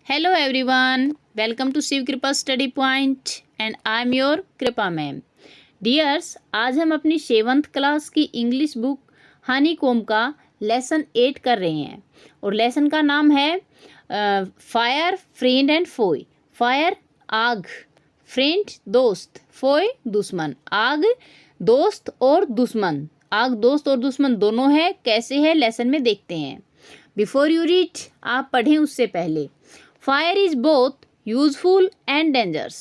Hello everyone, welcome to Shiv कृपा study point and I am your कृपा ma'am. Dears, आज हम अपनी 7th क्लास की इंग्लिश बुक हनी कोम का लेसन 8 कर रहे हैं और लेसन का नाम है फायर फ्रेंड एंड फोय। फायर आग, फ्रेंड दोस्त, फोय दुश्मन। आग दोस्त और दुश्मन, आग दोस्त और दुश्मन दोनों है। कैसे है लेसन में देखते हैं। बिफोर यू रीड, आप पढ़ें उससे पहले। Fire is both useful and dangerous.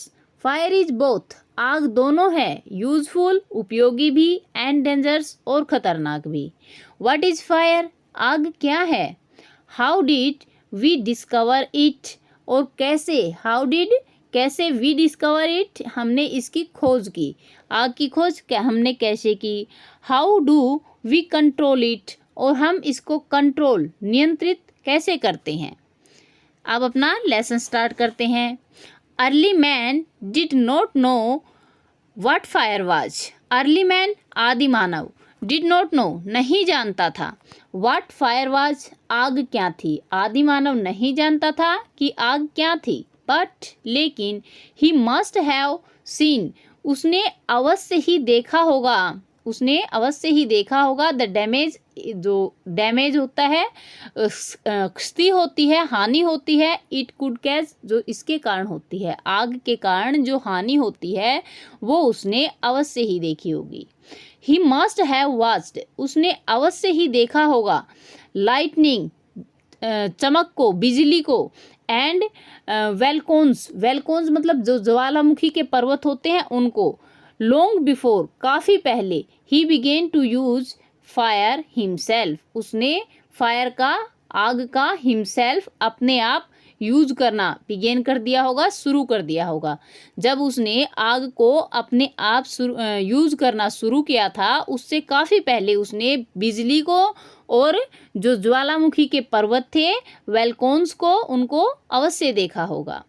Fire is both, आग दोनों है, यूजफुल उपयोगी भी, एंड डेंजरस और खतरनाक भी। व्हाट इज फायर, आग क्या है। How did we discover it, और कैसे, हाउ डिड कैसे, वी डिस्कवर इट हमने इसकी खोज की। आग की खोज क्या हमने कैसे की। How do we control it, और हम इसको कंट्रोल नियंत्रित कैसे करते हैं। अब अपना लेसन स्टार्ट करते हैं। Early man did not know what fire was. Early man आदि मानव, डिड नॉट नो नहीं जानता था, व्हाट फायर वाज आग क्या थी। आदि मानव नहीं जानता था कि आग क्या थी। बट लेकिन, ही मस्ट हैव सीन, उसने अवश्य ही देखा होगा, उसने अवश्य ही देखा होगा। द डैमेज, जो डैमेज होता है, क्षति होती है, हानि होती है। इट कुड कैज, जो इसके कारण होती है, आग के कारण जो हानि होती है वो उसने अवश्य ही देखी होगी। ही मस्ट हैव वॉच्ड, उसने अवश्य ही देखा होगा। लाइटनिंग, चमक को, बिजली को। एंड वेलकोन्स, वेलकोन्स मतलब जो ज्वालामुखी के पर्वत होते हैं उनको। लॉन्ग बिफोर, काफ़ी पहले। He began to use fire himself, उसने फायर का, आग का, हिमसेल्फ अपने आप यूज करना बिगेन कर दिया होगा, शुरू कर दिया होगा। जब उसने आग को अपने आप यूज करना शुरू किया था, उससे काफ़ी पहले उसने बिजली को और जो ज्वालामुखी के पर्वत थे, वेलकोन्स को, उनको अवश्य देखा होगा।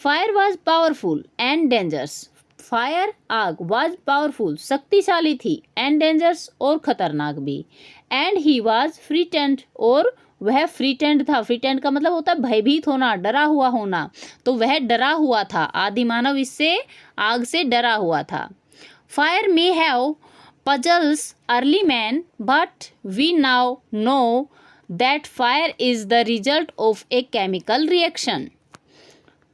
Fire was powerful and dangerous, fire आग, वाज पावरफुल शक्तिशाली थी, एंड डेंजरस और खतरनाक भी। एंड ही वाज फ्रीटेंड, और वह फ्रीटेंड था। फ्रीटेंड का मतलब होता है भयभीत होना, डरा हुआ होना। तो वह डरा हुआ था, आदि मानव इससे, आग से डरा हुआ था। Fire may have puzzles early man, but we now know that fire is the result of a chemical reaction.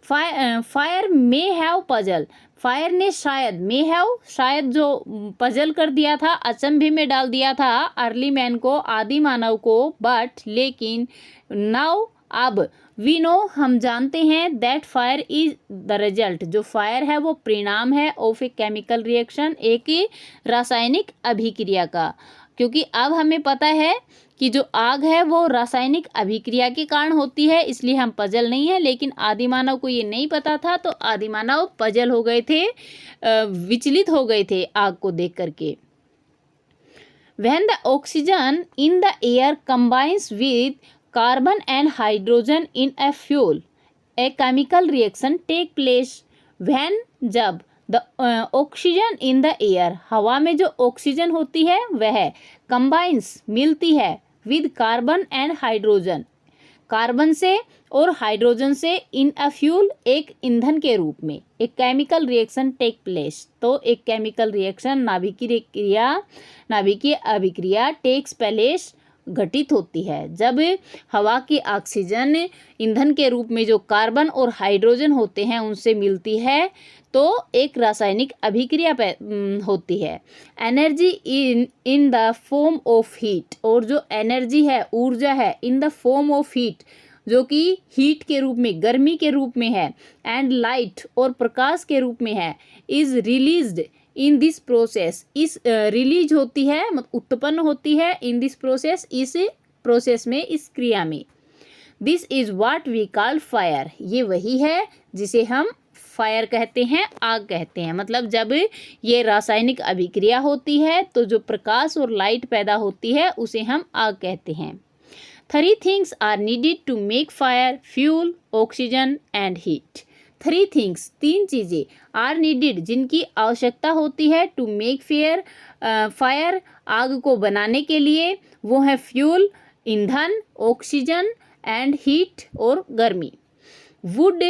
Fire may have puzzle, fire ने शायद, मे हैव शायद, जो पजल कर दिया था, अचंभे में डाल दिया था अर्ली मैन को, आदि मानव को। बट लेकिन, नाउ अब, वी नो हम जानते हैं, that fire is the result, जो फायर है वो परिणाम है, ऑफ ए केमिकल रिएक्शन, एक रासायनिक अभिक्रिया का। क्योंकि अब हमें पता है कि जो आग है वो रासायनिक अभिक्रिया के कारण होती है, इसलिए हम पजल नहीं है। लेकिन आदि मानव को ये नहीं पता था, तो आदि मानव पजल हो गए थे, विचलित हो गए थे आग को देख करके। When the oxygen in the air combines with carbon and hydrogen in a fuel, a chemical reaction take place. When, जब, the oxygen in the air, हवा में जो ऑक्सीजन होती है वह कंबाइंस, मिलती है, with carbon and hydrogen, carbon से और हाइड्रोजन से, इन अ फ्यूल, एक ईंधन के रूप में। एक केमिकल रिएक्शन टेक प्लेस, तो एक केमिकल रिएक्शन, नाभिकीय क्रिया, नाभिकीय अभिक्रिया टेक्स प्लेस, घटित होती है। जब हवा की ऑक्सीजन ईंधन के रूप में जो कार्बन और हाइड्रोजन होते हैं उनसे मिलती है, तो एक रासायनिक अभिक्रिया होती है। Energy in the form of heat, और जो एनर्जी है, ऊर्जा है, in the form of heat, जो कि हीट के रूप में, गर्मी के रूप में है, एंड लाइट, और प्रकाश के रूप में है, is released in this process, इस रिलीज होती है, उत्पन्न होती है, इन दिस प्रोसेस, इस प्रोसेस में, इस क्रिया में। This is what we call fire, ये वही है जिसे हम फायर कहते हैं, आग कहते हैं। मतलब जब ये रासायनिक अभिक्रिया होती है तो जो प्रकाश और लाइट पैदा होती है उसे हम आग कहते हैं। 3 things are needed to make fire, fuel, oxygen and heat. 3 things, 3 चीज़ें, आर नीडेड, जिनकी आवश्यकता होती है, टू मेक फायर, आग को बनाने के लिए। वो है फ्यूल, ईंधन, ऑक्सीजन एंड हीट, और गर्मी। Wood,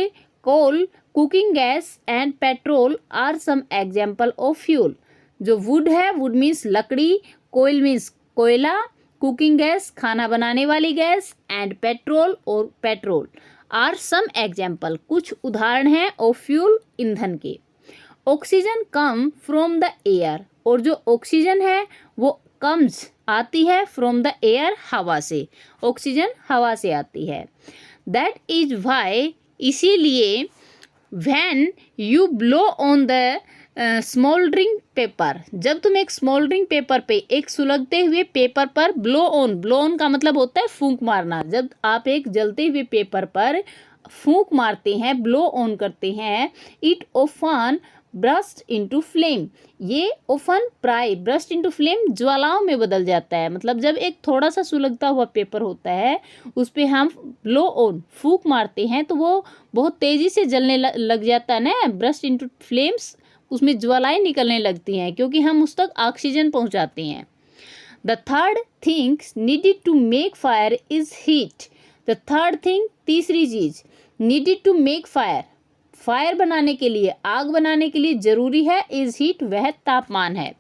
coal, cooking gas and petrol are some example of fuel. जो वुड है, वुड मीन्स लकड़ी, कोयल मीन्स कोयला, कुकिंग गैस खाना बनाने वाली गैस, एंड पेट्रोल और पेट्रोल आर सम एग्जाम्पल कुछ उदाहरण हैं ऑफ फ्यूल ईंधन के। Oxygen come from the air, और जो ऑक्सीजन है वो कम्स आती है फ्रॉम द एयर हवा से, ऑक्सीजन हवा से आती है। दैट इज वाई, इसीलिए when you blow on the smouldering paper, जब तुम एक स्मोल्डरिंग पेपर पे, एक सुलगते हुए पेपर पर ब्लो ऑन का मतलब होता है फूंक मारना। जब आप एक जलते हुए पेपर पर फूंक मारते हैं, ब्लो ऑन करते हैं, it often burst into flame, ये ओफन प्राय ब्रस्ट इनटू फ्लेम ज्वालाओं में बदल जाता है। मतलब जब एक थोड़ा सा सुलगता हुआ पेपर होता है उस पर हम ब्लो ऑन फूंक मारते हैं तो वो बहुत तेज़ी से जलने लग जाता है ना, ब्रस्ट इनटू फ्लेम्स, उसमें ज्वालाएं निकलने लगती हैं क्योंकि हम उस तक ऑक्सीजन पहुंचाते हैं। The third thing needed to make fire is heat. The third thing, तीसरी चीज, needed to make fire, fire बनाने के लिए, आग बनाने के लिए जरूरी है, इज हीट, वह तापमान है।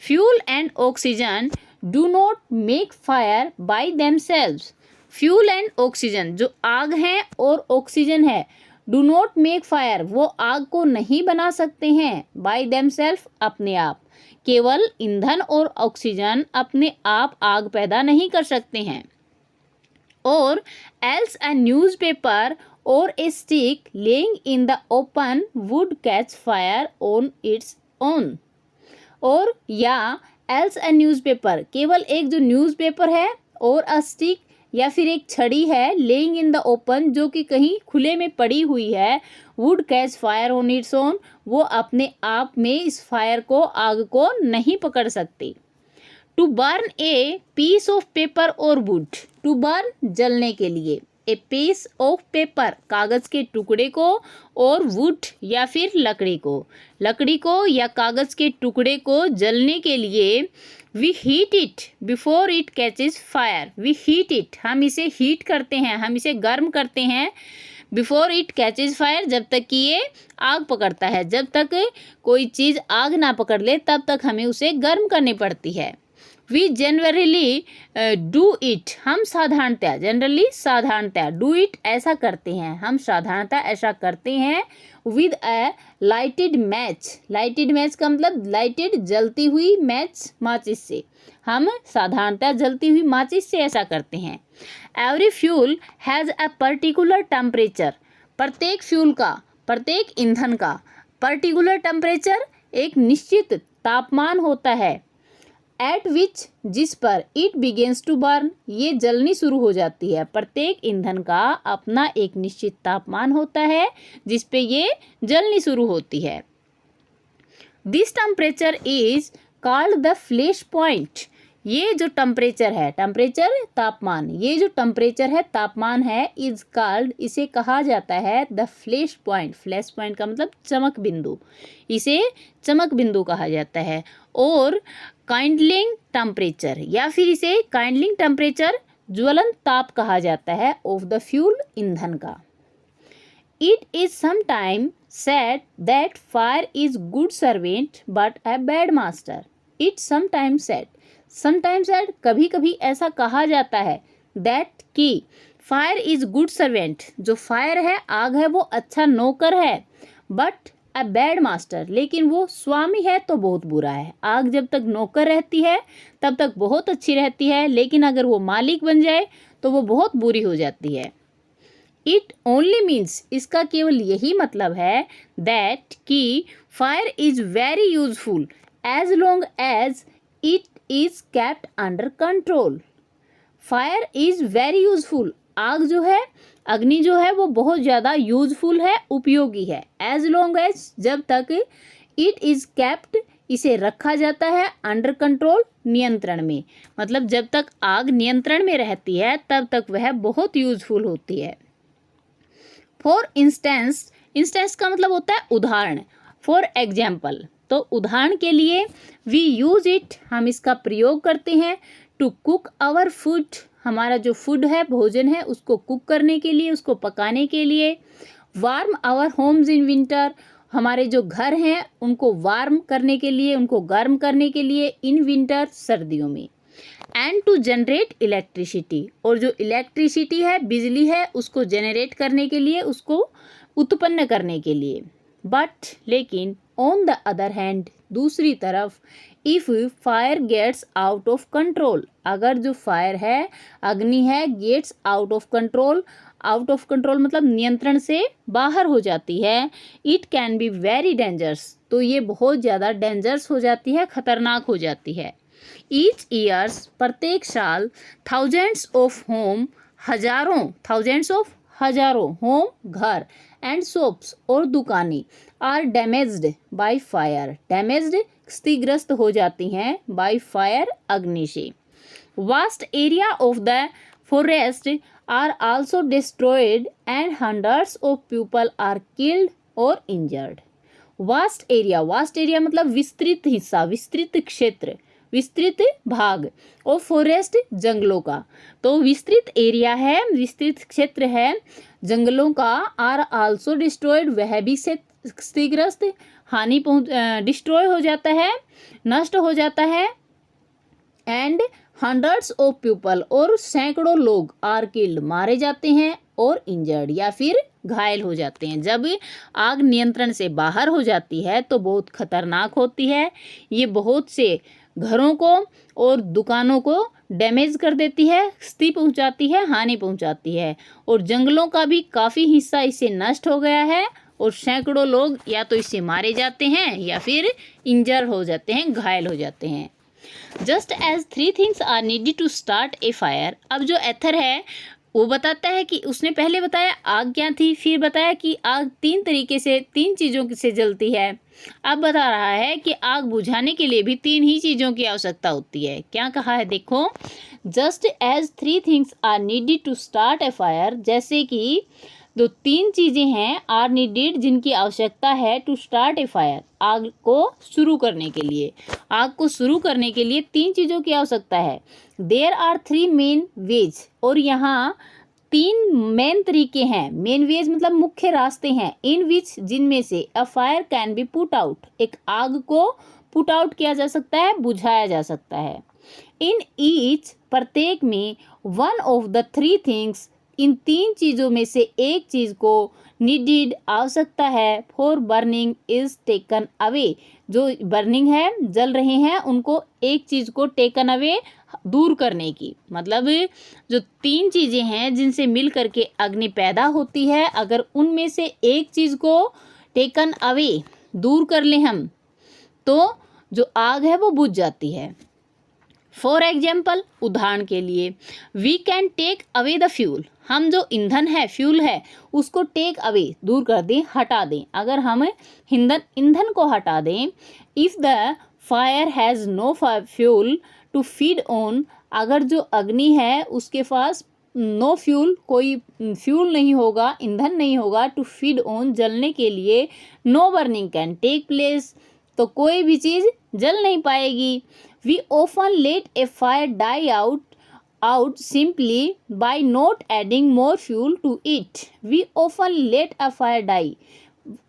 Fuel and oxygen do not make fire by themselves. Fuel and oxygen, जो आग है और ऑक्सीजन है, डू नॉट मेक फायर, वो आग को नहीं बना सकते हैं, बाय देमसेल्फ, अपने आप। केवल ईंधन और ऑक्सीजन अपने आप आग पैदा नहीं कर सकते हैं। और else a newspaper or a stick laying in the open would catch fire on its own। और या else a newspaper, केवल एक जो न्यूज़पेपर है, और a stick या फिर एक छड़ी है, laying in the open जो कि कहीं खुले में पड़ी हुई है, would catch fire on its own, वो अपने आप में इस फायर को, आग को नहीं पकड़ सकती। To burn a piece of paper और वुड, टू बर्न जलने के लिए, ए पीस ऑफ पेपर कागज के टुकड़े को, और वुड या फिर लकड़ी को या कागज के टुकड़े को जलने के लिए, we heat it before it catches fire, we heat it, हम इसे हीट करते हैं, हम इसे गर्म करते हैं, बिफोर इट कैचेज फायर, जब तक कि ये आग पकड़ता है। जब तक कोई चीज़ आग ना पकड़ ले तब तक हमें उसे गर्म करनी पड़ती है। वी जनरली डू इट, हम साधारणतः, जनरली साधारणतः, डू इट ऐसा करते हैं, हम साधारणतः ऐसा करते हैं, with a lighted match, lighted match का मतलब लाइटेड जलती हुई मैच, माचिस से, हम साधारणतः जलती हुई माचिस से ऐसा करते हैं। Every fuel has a particular temperature, प्रत्येक फ्यूल का, प्रत्येक ईंधन का पर्टिकुलर टेम्परेचर, एक निश्चित तापमान होता है, एट विच, जिस पर, इट बिगेन्स टू बर्न, ये जलनी शुरू हो जाती है। प्रत्येक ईंधन का अपना एक निश्चित तापमान होता है जिस पे ये जलनी शुरू होती है। This temperature is called the flash point, ये जो टेम्परेचर है, टेम्परेचर तापमान, ये जो टेम्परेचर है, तापमान है, इज कॉल्ड, इसे कहा जाता है the flash point, flash point का मतलब चमक बिंदु, इसे चमक बिंदु कहा जाता है। और काइंडलिंग टेम्परेचर, या फिर इसे काइंडलिंग टेम्परेचर, ज्वलन ताप कहा जाता है, ऑफ द फ्यूल, ईंधन का। It is sometime said that fire is good servant but a bad master. It sometime said, sometimes said, कभी कभी ऐसा कहा जाता है, दैट कि फायर इज गुड सर्वेंट, जो फायर है, आग है, वो अच्छा नौकर है, बट अ बैड मास्टर, लेकिन वो स्वामी है तो बहुत बुरा है। आग जब तक नौकर रहती है तब तक बहुत अच्छी रहती है, लेकिन अगर वो मालिक बन जाए तो वो बहुत बुरी हो जाती है। इट ओनली मीन्स, इसका केवल यही मतलब है, दैट कि fire is very useful as long as it is kept under control. Fire is very useful, आग जो है, अग्नि जो है, वो बहुत ज़्यादा यूजफुल है, उपयोगी है, एज लॉन्ग एज, जब तक, इट इज केप्ट, इसे रखा जाता है, अंडर कंट्रोल, नियंत्रण में, मतलब जब तक आग नियंत्रण में रहती है तब तक वह बहुत यूजफुल होती है। फॉर इंस्टेंस, इंस्टेंस का मतलब होता है उदाहरण, फॉर एग्जाम्पल, तो उदाहरण के लिए, वी यूज इट, हम इसका प्रयोग करते हैं, टू कुक आवर फूड, हमारा जो फूड है, भोजन है, उसको कुक करने के लिए, उसको पकाने के लिए। Warm our homes in winter, हमारे जो घर हैं उनको वार्म करने के लिए, उनको गर्म करने के लिए इन विंटर, सर्दियों में। एंड टू जनरेट इलेक्ट्रिसिटी, और जो इलेक्ट्रिसिटी है, बिजली है, उसको जनरेट करने के लिए, उसको उत्पन्न करने के लिए। बट लेकिन ऑन द अदर हैंड, दूसरी तरफ, if fire gets out of control, अगर जो फायर है, अग्नि है, gets out of control, out of control मतलब नियंत्रण से बाहर हो जाती है, it can be very dangerous, तो ये बहुत ज़्यादा डेंजरस हो जाती है, खतरनाक हो जाती है। ईच ईयर्स, प्रत्येक साल, थाउजेंड्स ऑफ होम, हजारों होम, घर, एंड शॉप्स और दुकानें, are damaged by fire, damaged क्षतिग्रस्त हो जाती हैं, बाय फायर, अग्नि से। Vast area of the forest are also destroyed and hundreds of people are killed और इंजर्ड। वास्ट एरिया मतलब विस्तृत हिस्सा, विस्तृत क्षेत्र, विस्तृत भाग, और फॉरेस्ट जंगलों का, तो विस्तृत एरिया है, विस्तृत क्षेत्र है जंगलों का। आर आल्सो डिस्ट्रॉयड, वह भी क्षतिग्रस्त, हानि डिस्ट्रॉय हो जाता है, नष्ट हो जाता है। एंड हंड्रेड्स ऑफ पीपल, और सैकड़ों लोग, आर किल्ड, मारे जाते हैं, और इंजर्ड या फिर घायल हो जाते हैं। जब आग नियंत्रण से बाहर हो जाती है तो बहुत खतरनाक होती है, ये बहुत से घरों को और दुकानों को डैमेज कर देती है, क्षति पहुंचाती है, हानि पहुंचाती है, और जंगलों का भी काफ़ी हिस्सा इससे नष्ट हो गया है, और सैकड़ों लोग या तो इससे मारे जाते हैं या फिर इंजर हो जाते हैं, घायल हो जाते हैं। Just as 3 things are needed to start a fire, अब जो एथर है वो बताता है कि उसने पहले बताया आग क्या थी, फिर बताया कि आग 3 तरीके से, 3 चीज़ों से जलती है। अब बता रहा है कि आग बुझाने के लिए भी 3 ही चीज़ों की आवश्यकता होती है। क्या कहा है देखो, just as 3 things are needed to start a fire, जैसे कि जो 3 चीज़ें हैं, आर नीडेड, जिनकी आवश्यकता है, टू स्टार्ट ए फायर, आग को शुरू करने के लिए। आग को शुरू करने के लिए 3 चीज़ों की आवश्यकता है। देयर आर 3 मेन वेज, और यहाँ 3 मेन तरीके हैं। मेन वेज मतलब मुख्य रास्ते हैं। इन विच, जिनमें से, a fire can be put out, एक आग को पुट आउट किया जा सकता है, बुझाया जा सकता है। इन ईच, प्रत्येक में, वन ऑफ द 3 थिंग्स, इन 3 चीज़ों में से एक चीज़ को, नीडेड, आवश्यकता है, for burning is taken away, जो बर्निंग है, जल रहे हैं, उनको एक चीज़ को टेकन अवे, दूर करने की, मतलब जो 3 चीज़ें हैं जिनसे मिल करके अग्नि पैदा होती है, अगर उनमें से एक चीज़ को टेकन अवे, दूर कर लें हम, तो जो आग है वो बुझ जाती है। फॉर एग्जाम्पल, उदाहरण के लिए, we can take away the fuel, हम जो ईंधन है, फ्यूल है, उसको टेक अवे, दूर कर दें, हटा दें। अगर हम ईंधन को हटा दें, if the fire has no fuel to feed on, अगर जो अग्नि है उसके पास नो फ्यूल, कोई फ्यूल नहीं होगा, ईंधन नहीं होगा, टू फीड ऑन, जलने के लिए, no burning can take place, तो कोई भी चीज़ जल नहीं पाएगी। We often let a fire die out simply by not adding more fuel to it. We often let a fire die.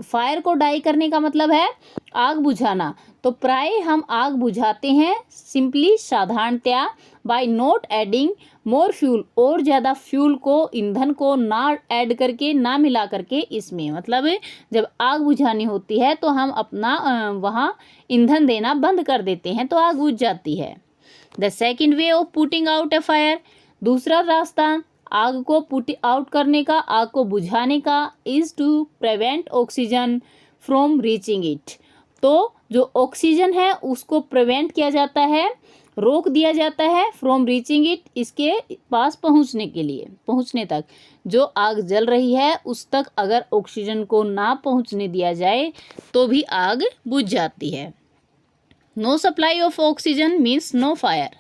Fire को डाई करने का मतलब है आग बुझाना, तो प्राय हम आग बुझाते हैं, सिंपली, साधारणतया, by not adding more fuel, और ज़्यादा फ्यूल को, ईंधन को ना ऐड करके, ना मिला करके इसमें, मतलब जब आग बुझानी होती है तो हम अपना वहाँ ईंधन देना बंद कर देते हैं, तो आग बुझ जाती है। The second way of putting out A fire, दूसरा रास्ता आग को पुट आउट करने का, आग को बुझाने का, is to prevent oxygen from reaching it, तो जो ऑक्सीजन है उसको प्रिवेंट किया जाता है, रोक दिया जाता है, फ्रॉम रीचिंग इट, इसके पास पहुंचने तक, जो आग जल रही है उस तक अगर ऑक्सीजन को ना पहुंचने दिया जाए तो भी आग बुझ जाती है। No supply of oxygen means no fire,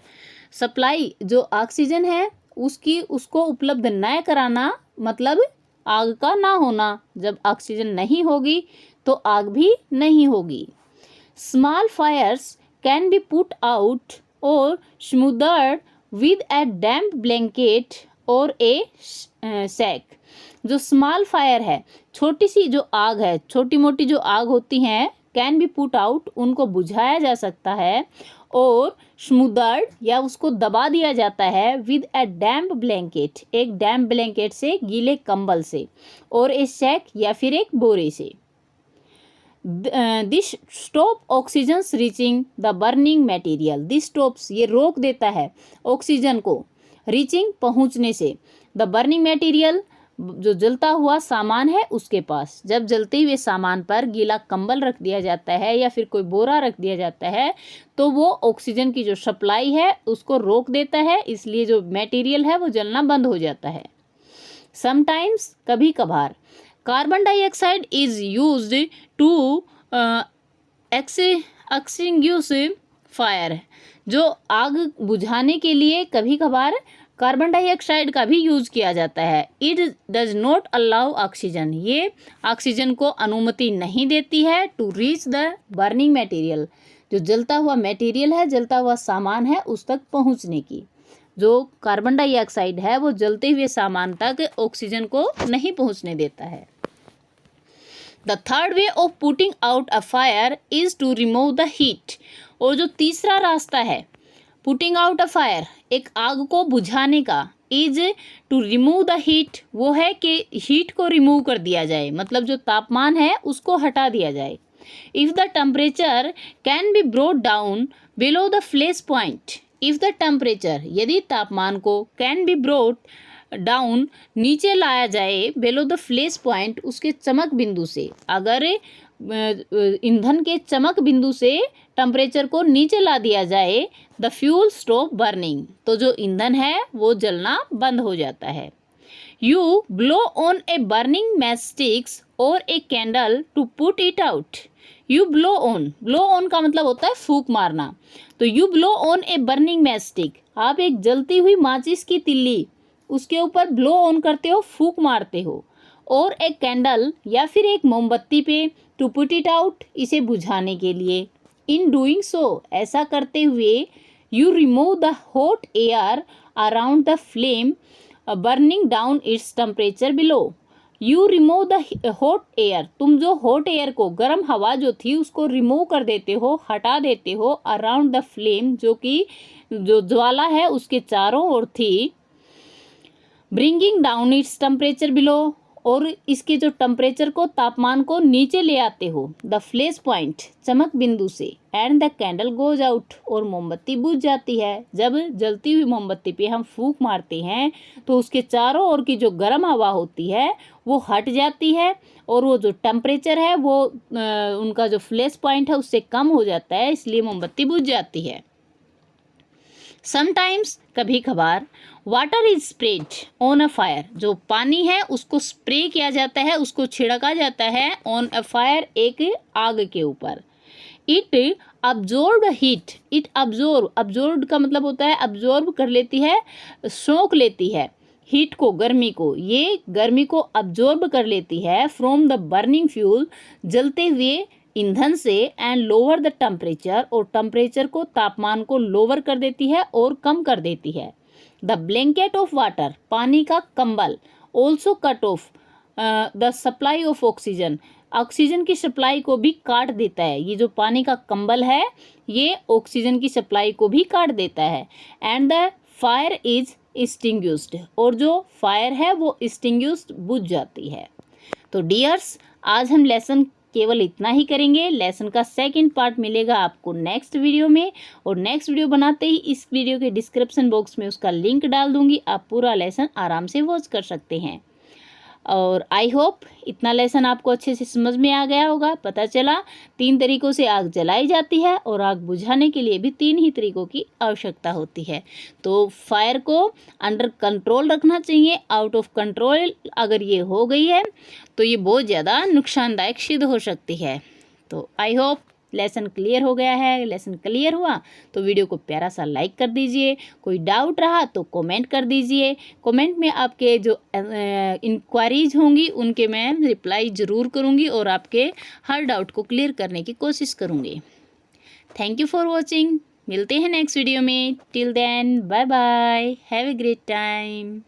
supply जो ऑक्सीजन है उसको उपलब्ध न कराना मतलब आग का ना होना। जब ऑक्सीजन नहीं होगी तो आग भी नहीं होगी। Small fires can be put out और smothered with a damp blanket और ए सैक। जो स्मॉल फायर है, छोटी सी जो आग है, छोटी मोटी जो आग होती हैं, कैन बी पुट आउट, उनको बुझाया जा सकता है, और स्मूदर्ड या उसको दबा दिया जाता है विद ए डैम्प ब्लैंकेट, एक डैम्प ब्लैंकेट से, गीले कंबल से, और ए सैक या फिर एक बोरे से। This stop oxygen reaching the burning material. This stops, ये रोक देता है ऑक्सीजन को रीचिंग, पहुंचने से, द बर्निंग मटेरियल, जो जलता हुआ सामान है उसके पास। जब जलते हुए सामान पर गीला कंबल रख दिया जाता है या फिर कोई बोरा रख दिया जाता है तो वो ऑक्सीजन की जो सप्लाई है उसको रोक देता है, इसलिए जो मटेरियल है वो जलना बंद हो जाता है। समटाइम्स, कभी कभार, carbon dioxide is used to extinguish fire. जो आग बुझाने के लिए कभी कभार कार्बन डाइऑक्साइड का भी यूज किया जाता है। It does not allow oxygen, ये ऑक्सीजन को अनुमति नहीं देती है to reach the burning material, जो जलता हुआ मटेरियल है, जलता हुआ सामान है, उस तक पहुंचने की। जो कार्बन डाइऑक्साइड है वो जलते हुए सामान तक ऑक्सीजन को नहीं पहुंचने देता है। The third way of putting out a fire is to remove the heat. और जो तीसरा रास्ता है पुटिंग आउट अ फायर, एक आग को बुझाने का, is to remove the heat, वो है कि हीट को रिमूव कर दिया जाए, मतलब जो तापमान है उसको हटा दिया जाए। If the temperature can be brought down below the flash point. If the temperature, यदि तापमान को, कैन बी ब्रोट डाउन, नीचे लाया जाए, बिलो द फ्लेश पॉइंट, उसके चमक बिंदु से। अगर ईंधन के चमक बिंदु से टेम्परेचर को नीचे ला दिया जाए, द फ्यूल स्टॉप बर्निंग, तो जो ईंधन है वो जलना बंद हो जाता है। You blow on a burning match sticks और a candle to put it out. You blow on, blow on का मतलब होता है फूंक मारना, तो you blow on a burning match stick, आप एक जलती हुई माचिस की तिल्ली उसके ऊपर ब्लो ऑन करते हो, फूंक मारते हो, और एक कैंडल या फिर एक मोमबत्ती पे, टू पुट इट आउट, इसे बुझाने के लिए। इन डूइंग सो, ऐसा करते हुए, you remove the hot air around the flame burning down its temperature below. You remove the hot air, तुम जो हॉट एयर को, गर्म हवा जो थी उसको रिमूव कर देते हो, हटा देते हो, अराउंड द फ्लेम, जो कि जो ज्वाला है उसके चारों ओर थी, bringing down its temperature below, और इसके जो टेम्परेचर को, तापमान को नीचे ले आते हो, द फ्लैश पॉइंट, चमक बिंदु से, and the candle goes out, और मोमबत्ती बुझ जाती है। जब जलती हुई मोमबत्ती पे हम फूंक मारते हैं तो उसके चारों ओर की जो गर्म हवा होती है वो हट जाती है, और वो जो टेम्परेचर है वो उनका जो फ्लैश पॉइंट है उससे कम हो जाता है, इसलिए मोमबत्ती बुझ जाती है। समटाइम्स, कभी कभार, water is spread on a fire, जो पानी है उसको स्प्रे किया जाता है, उसको छिड़का जाता है, ऑन अ फायर, एक आग के ऊपर। It absorb heat, it absorb का मतलब होता है अब्जॉर्ब कर लेती है, सोख लेती है हीट को, गर्मी को, ये गर्मी को अब्जॉर्ब कर लेती है फ्रॉम द बर्निंग फ्यूल, जलते हुए ईंधन से, एंड लोअर द टेम्परेचर, और टेम्परेचर को, तापमान को लोअर कर देती है और कम कर देती है। द ब्लैंकेट ऑफ वाटर, पानी का कंबल, also cut off the supply of oxygen, oxygen की सप्लाई को भी काट देता है। ये जो पानी का कंबल है ये ऑक्सीजन की सप्लाई को भी काट देता है। And the fire is extinguished, और जो फायर है वो एक्सटिंग्विश्ड, बुझ जाती है। तो डियर्स, आज हम लेसन केवल इतना ही करेंगे। लेसन का सेकंड पार्ट मिलेगा आपको नेक्स्ट वीडियो में, और नेक्स्ट वीडियो बनाते ही इस वीडियो के डिस्क्रिप्शन बॉक्स में उसका लिंक डाल दूंगी, आप पूरा लेसन आराम से वॉच कर सकते हैं। और आई होप इतना लेसन आपको अच्छे से समझ में आ गया होगा। पता चला 3 तरीक़ों से आग जलाई जाती है, और आग बुझाने के लिए भी 3 ही तरीक़ों की आवश्यकता होती है। तो फायर को अंडर कंट्रोल रखना चाहिए। आउट ऑफ कंट्रोल अगर ये हो गई है तो ये बहुत ज़्यादा नुकसानदायक सिद्ध हो सकती है। तो आई होप लेसन क्लियर हो गया है। लेसन क्लियर हुआ तो वीडियो को प्यारा सा लाइक कर दीजिए। कोई डाउट रहा तो कमेंट कर दीजिए। कमेंट में आपके जो इंक्वायरीज होंगी उनके मैं रिप्लाई ज़रूर करूँगी, और आपके हर डाउट को क्लियर करने की कोशिश करूँगी। Thank you for watching. मिलते हैं नेक्स्ट वीडियो में। Till then bye bye, have a great time.